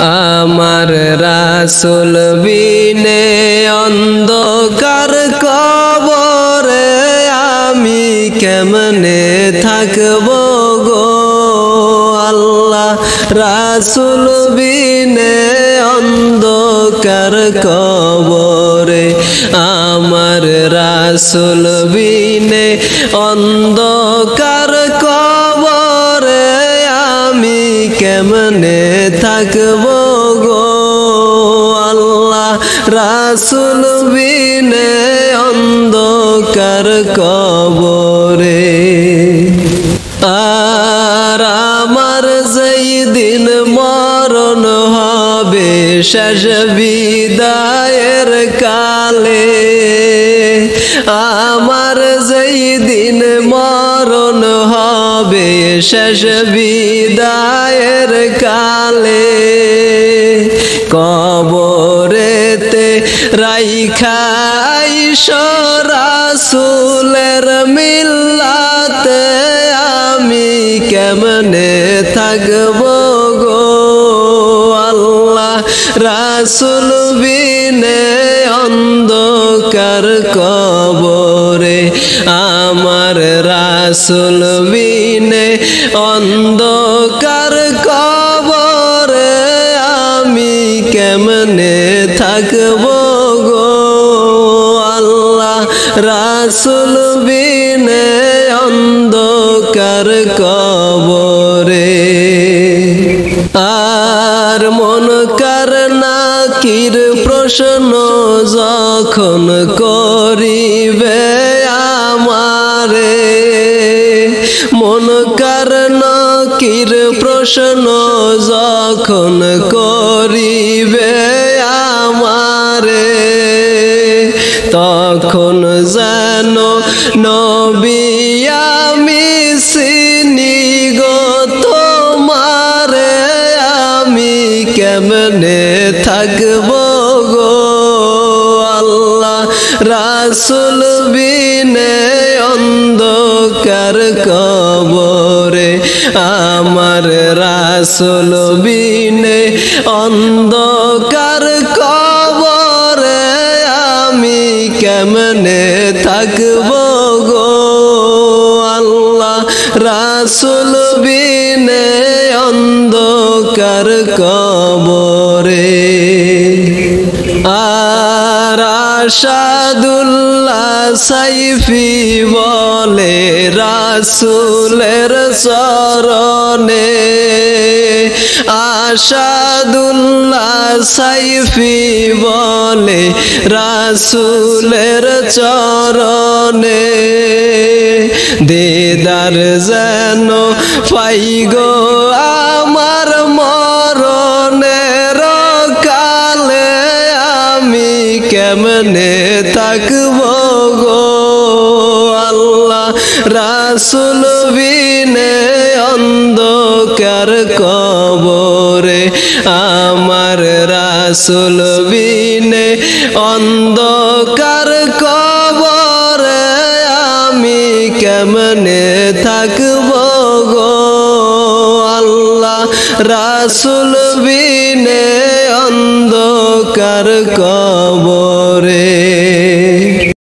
আমার রাসূল বিনে অন্ধকার কবরে আমি কেমনে থাকব গো আল্লাহ। রাসূল বিনে অন্ধকার কবরে আমার রাসূল বিনে অন্ধকার কবরে আমি কেমনে থাকব গো আল্লাহ। রাসূল বিনে অন্ধকার কবরে আর আমার যেই দিন মরণ হবে শেষ বিদায়ের কালে, আমার যেই দিন মরণ হবে শেষ বিদায়ের কালে, কবরেতে রাইখাই রাসূলের মিল্লাতে আমি কেমনে থাকব গো আল্লাহ। রাসূল বিনে অন্ধকার কবরে আমার রাসূল বিনে অন্ধকার কবরে আমি কেমনে থাকব গো আল্লাহ। রাসূল বিনে অন্ধকার কবরে আর মুনকার নাকির প্রশ্ন যখন করিবে আমারে, মুনকার নাকির প্রশ্ন যখন করিবে আমারে, তখন যেন নবী আমি চিনি গো তোমারে আমি কেমনে থাকব গো আল্লাহ। রাসূল বিনে অন্ধকার কবরে আমার রাসূল বিনে অন্ধকার কবরে আমি কেমনে থাকব গো আল্লাহ। রাসূল বিনে অন্ধকার কবরে আর আসাদুল্লাহ সাইফি বলে রাসূলের চরণে, আসাদুল্লাহ সাইফি বলে রাসূলের চরণে, দিদার যেন পাই গো আমার মরণের কালে আমি কেমনে থাকব গো আল্লাহ। রাসূল বিনে অন্ধকার কবরে আমার রাসূল বিনে অন্ধকার কবরে আমি কেমনে থাকব গো আল্লাহ। রাসূল বিনে অন্ধকার